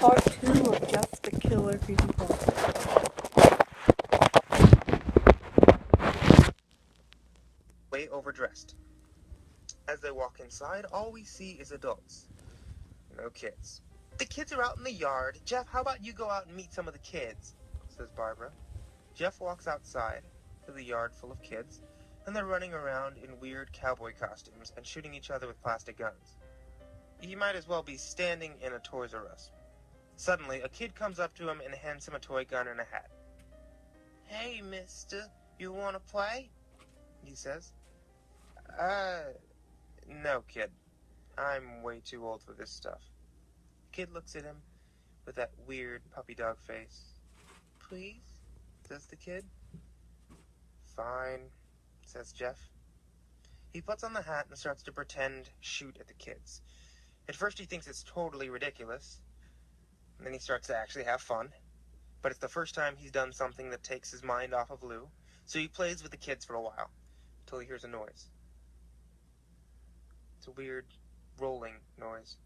part 2 of Just the Killer Creepypasta. Way overdressed. As they walk inside, all we see is adults. No kids. The kids are out in the yard. Jeff, how about you go out and meet some of the kids? Says Barbara. Jeff walks outside to the yard full of kids, and they're running around in weird cowboy costumes and shooting each other with plastic guns. He might as well be standing in a Toys R Us. Suddenly, a kid comes up to him and hands him a toy gun and a hat. "Hey, mister, you want to play?" he says. No, kid. I'm way too old for this stuff." The kid looks at him with that weird puppy dog face. "Please?" says the kid. "Fine," says Jeff. He puts on the hat and starts to pretend shoot at the kids. At first he thinks it's totally ridiculous, and then he starts to actually have fun. But it's the first time he's done something that takes his mind off of Lou, so he plays with the kids for a while, until he hears a noise. It's a weird, rolling noise.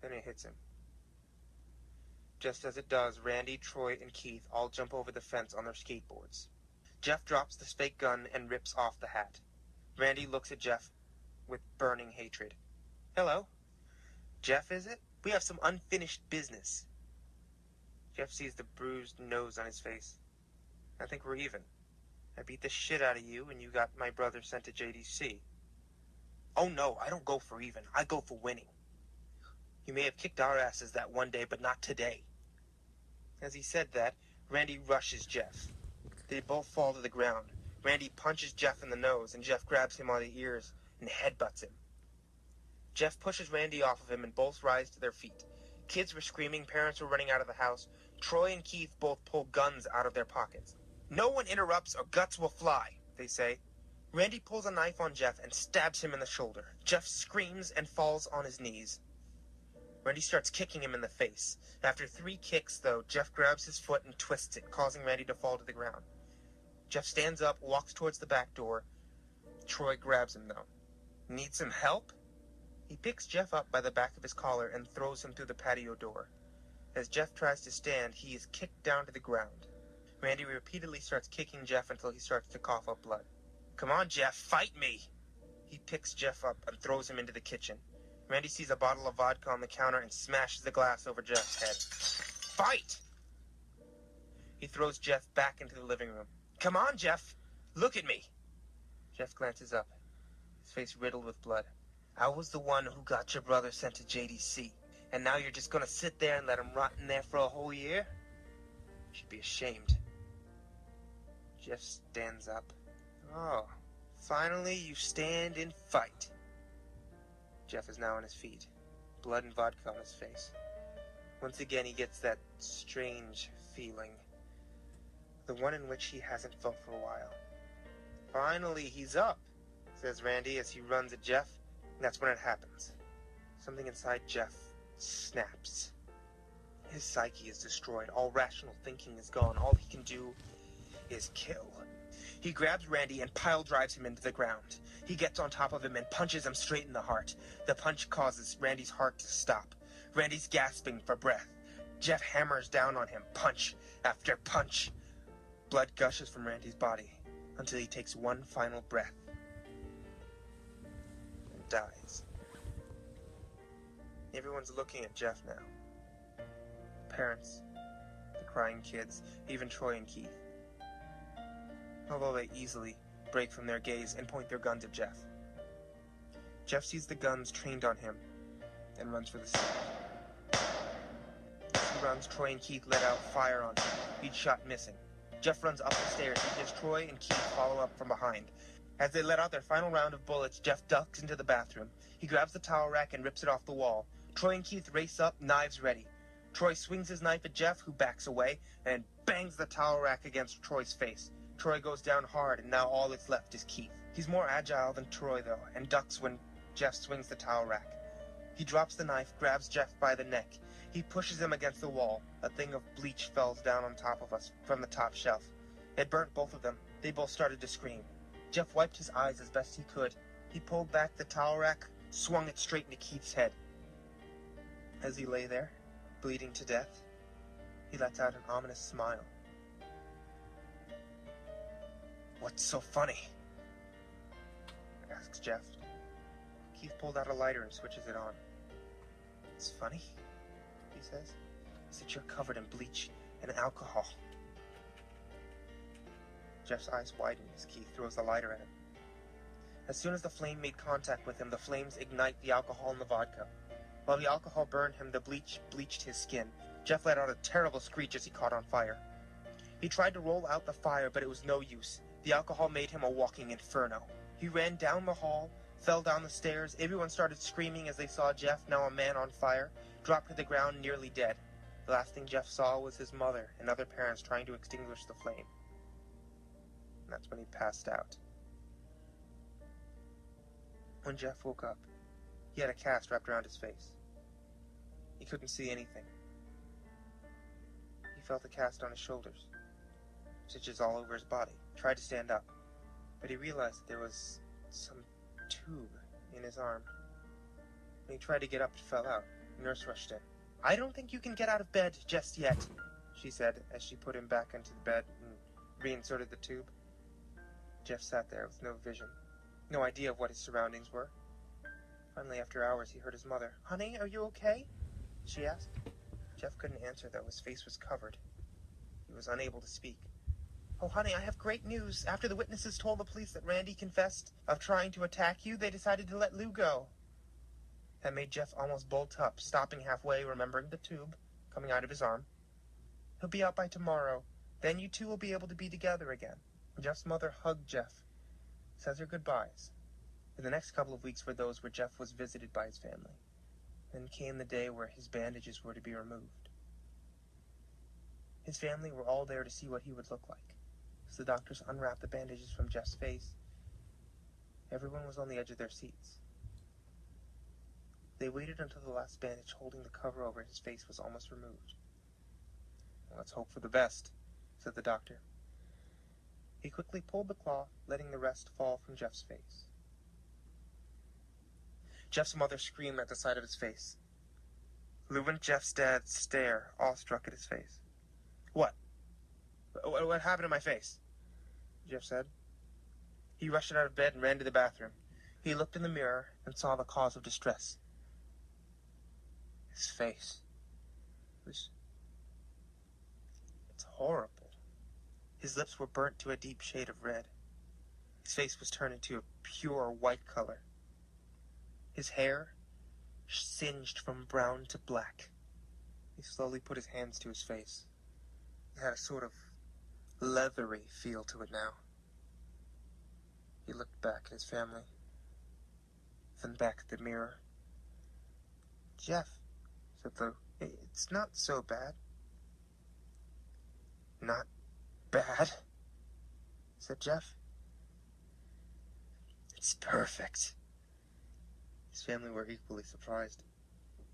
Then it hits him. Just as it does, Randy, Troy, and Keith all jump over the fence on their skateboards. Jeff drops the fake gun and rips off the hat. Randy looks at Jeff with burning hatred. "Hello? Jeff, is it? We have some unfinished business." Jeff sees the bruised nose on his face. "I think we're even. I beat the shit out of you, and you got my brother sent to JDC. "Oh no, I don't go for even. I go for winning. You may have kicked our asses that one day, but not today." As he said that, Randy rushes Jeff. They both fall to the ground. Randy punches Jeff in the nose, and Jeff grabs him by the ears and headbutts him. Jeff pushes Randy off of him, and both rise to their feet. Kids were screaming, parents were running out of the house. Troy and Keith both pull guns out of their pockets. "No one interrupts or guts will fly," they say. Randy pulls a knife on Jeff and stabs him in the shoulder. Jeff screams and falls on his knees. Randy starts kicking him in the face. After 3 kicks, though, Jeff grabs his foot and twists it, causing Randy to fall to the ground. Jeff stands up, walks towards the back door. Troy grabs him, though. "Need some help?" He picks Jeff up by the back of his collar and throws him through the patio door. As Jeff tries to stand, he is kicked down to the ground. Randy repeatedly starts kicking Jeff until he starts to cough up blood. "Come on, Jeff, fight me!" He picks Jeff up and throws him into the kitchen. Randy sees a bottle of vodka on the counter and smashes the glass over Jeff's head. "Fight!" He throws Jeff back into the living room. "Come on, Jeff! Look at me!" Jeff glances up, his face riddled with blood. "I was the one who got your brother sent to JDC, and now you're just gonna sit there and let him rot in there for a whole year? You should be ashamed." Jeff stands up. "Oh, finally you stand and fight." Jeff is now on his feet, blood and vodka on his face. Once again he gets that strange feeling, the one in which he hasn't felt for a while. "Finally he's up," says Randy as he runs at Jeff. And that's when it happens. Something inside Jeff snaps. His psyche is destroyed. All rational thinking is gone. All he can do is kill. He grabs Randy and pile drives him into the ground. He gets on top of him and punches him straight in the heart. The punch causes Randy's heart to stop. Randy's gasping for breath. Jeff hammers down on him, punch after punch. Blood gushes from Randy's body until he takes one final breath and dies. Everyone's looking at Jeff now. Parents, the crying kids, even Troy and Keith. Although they easily break from their gaze and point their guns at Jeff. Jeff sees the guns trained on him and runs for the stairs. As he runs, Troy and Keith let out fire on him, each shot missing. Jeff runs up the stairs. He hears Troy and Keith follow up from behind. As they let out their final round of bullets, Jeff ducks into the bathroom. He grabs the towel rack and rips it off the wall. Troy and Keith race up, knives ready. Troy swings his knife at Jeff, who backs away, and bangs the towel rack against Troy's face. Troy goes down hard, and now all that's left is Keith. He's more agile than Troy, though, and ducks when Jeff swings the towel rack. He drops the knife, grabs Jeff by the neck. He pushes him against the wall. A thing of bleach falls down on top of us from the top shelf. It burnt both of them. They both started to scream. Jeff wiped his eyes as best he could. He pulled back the towel rack, swung it straight into Keith's head. As he lay there, bleeding to death. He lets out an ominous smile. "What's so funny?" asks Jeff. Keith pulled out a lighter and switches it on. "It's funny," he says, "is that you're covered in bleach and alcohol." Jeff's eyes widen as Keith throws the lighter at him. As soon as the flame made contact with him, the flames ignite the alcohol in the vodka. While the alcohol burned him, the bleach bleached his skin. Jeff let out a terrible screech as he caught on fire. He tried to roll out the fire, but it was no use. The alcohol made him a walking inferno. He ran down the hall, fell down the stairs. Everyone started screaming as they saw Jeff, now a man on fire, drop to the ground nearly dead. The last thing Jeff saw was his mother and other parents trying to extinguish the flame. And that's when he passed out. When Jeff woke up, he had a cast wrapped around his face. He couldn't see anything. He felt the cast on his shoulders, stitches all over his body. He tried to stand up, but he realized that there was some tube in his arm. When he tried to get up, it fell out. The nurse rushed in. "I don't think you can get out of bed just yet," she said as she put him back into the bed and reinserted the tube. Jeff sat there with no vision, no idea of what his surroundings were. Finally, after hours, he heard his mother. "Honey, are you okay?" she asked. Jeff couldn't answer, though. His face was covered. He was unable to speak. "Oh, honey, I have great news. After the witnesses told the police that Randy confessed of trying to attack you, they decided to let Lou go." That made Jeff almost bolt up, stopping halfway, remembering the tube coming out of his arm. "He'll be out by tomorrow. Then you two will be able to be together again." Jeff's mother hugged Jeff, says her goodbyes. And the next couple of weeks were those where Jeff was visited by his family. Then came the day where his bandages were to be removed. His family were all there to see what he would look like. As the doctors unwrapped the bandages from Jeff's face, everyone was on the edge of their seats. They waited until the last bandage holding the cover over his face was almost removed. "Let's hope for the best," said the doctor. He quickly pulled the cloth, letting the rest fall from Jeff's face. Jeff's mother screamed at the sight of his face. Lou and Jeff's dad stare, awestruck at his face. What happened to my face?" Jeff said. He rushed out of bed and ran to the bathroom. He looked in the mirror and saw the cause of distress. His face. It's horrible. His lips were burnt to a deep shade of red. His face was turned into a pure white color. His hair singed from brown to black. He slowly put his hands to his face. It had a sort of leathery feel to it now. He looked back at his family, then back at the mirror. "Jeff," said Lou, "it's not so bad." "Not bad?" said Jeff. "It's perfect." His family were equally surprised.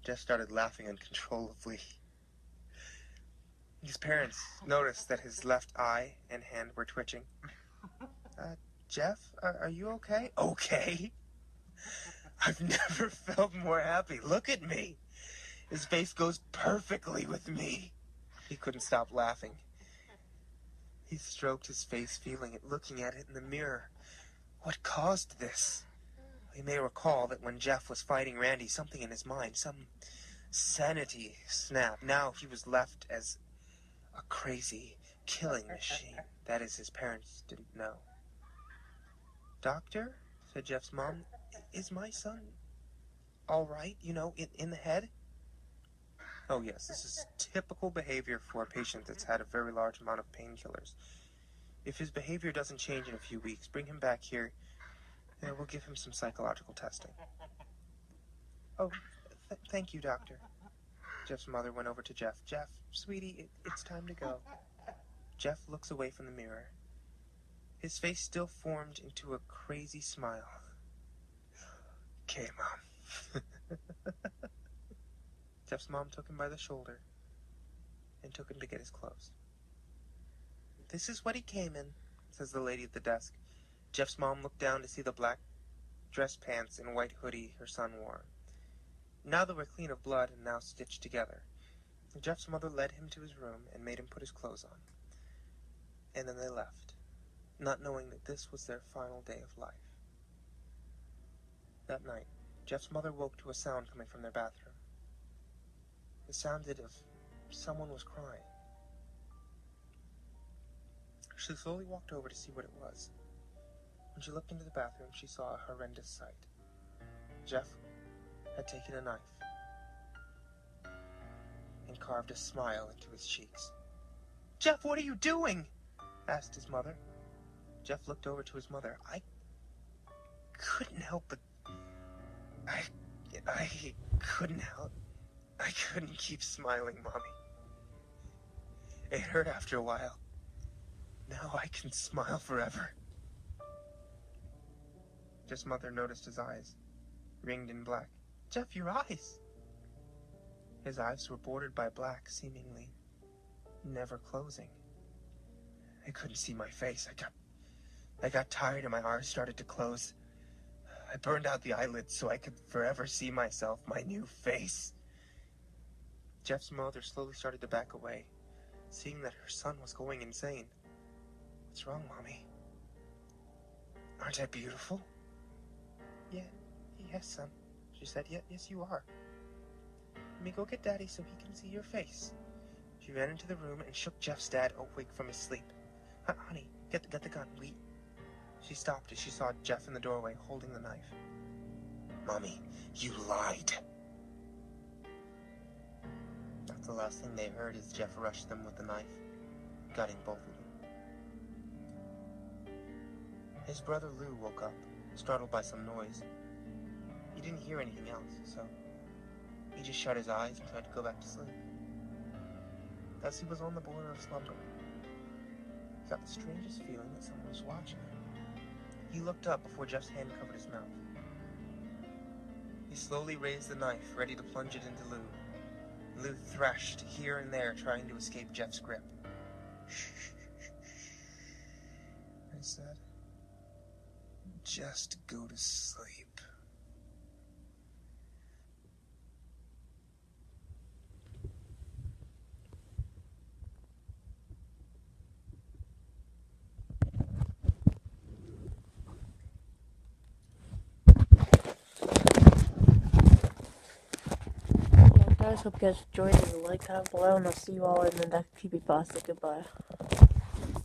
Jeff started laughing uncontrollably. His parents noticed that his left eye and hand were twitching. Jeff, are you okay?" "Okay? I've never felt more happy. Look at me. His face goes perfectly with me." He couldn't stop laughing. He stroked his face, feeling it, looking at it in the mirror. What caused this? He may recall that when Jeff was fighting Randy, something in his mind, some sanity snapped. Now he was left as a crazy killing machine. That is, his parents didn't know. "Doctor," said Jeff's mom, "is my son all right, in the head?" "Oh, yes, this is typical behavior for a patient that's had a very large amount of painkillers. If his behavior doesn't change in a few weeks, bring him back here, and we'll give him some psychological testing." "Oh, thank you, doctor." Jeff's mother went over to Jeff. "Jeff, sweetie, it's time to go." Jeff looks away from the mirror. His face still formed into a crazy smile. "Okay, Mom." Jeff's mom took him by the shoulder and took him to get his clothes. "This is what he came in," says the lady at the desk. Jeff's mom looked down to see the black dress pants and white hoodie her son wore. Now they were clean of blood and now stitched together. Jeff's mother led him to his room and made him put his clothes on. And then they left, not knowing that this was their final day of life. That night, Jeff's mother woke to a sound coming from their bathroom. It sounded as if someone was crying. She slowly walked over to see what it was. When she looked into the bathroom, she saw a horrendous sight. Jeff had taken a knife and carved a smile into his cheeks. "Jeff, what are you doing?" asked his mother. Jeff looked over to his mother. I couldn't help but... I couldn't help... I couldn't keep smiling, Mommy. It hurt after a while. Now I can smile forever. Jeff's mother noticed his eyes, ringed in black. "Jeff, your eyes!" His eyes were bordered by black, seemingly never closing. I couldn't see my face. I got tired and my eyes started to close. I burned out the eyelids so I could forever see myself, my new face. Jeff's mother slowly started to back away, seeing that her son was going insane. "What's wrong, Mommy? Aren't I beautiful?" Yes, son," she said. Yes, you are. Let me go get Daddy so he can see your face." She ran into the room and shook Jeff's dad awake from his sleep. Honey, get the gun. She stopped as she saw Jeff in the doorway holding the knife. "Mommy, you lied." That's the last thing they heard as Jeff rushed them with the knife, gutting both of them. His brother Lou woke up, startled by some noise. He didn't hear anything else, so he just shut his eyes and tried to go back to sleep. As he was on the border of slumber, he got the strangest feeling that someone was watching him. He looked up before Jeff's hand covered his mouth. He slowly raised the knife, ready to plunge it into Lou. Lou thrashed here and there, trying to escape Jeff's grip. "Shh," I said. "Just go to sleep." Guys, hope you guys enjoyed it. Like, comment below, and I'll see you all in the next creepypasta. Goodbye.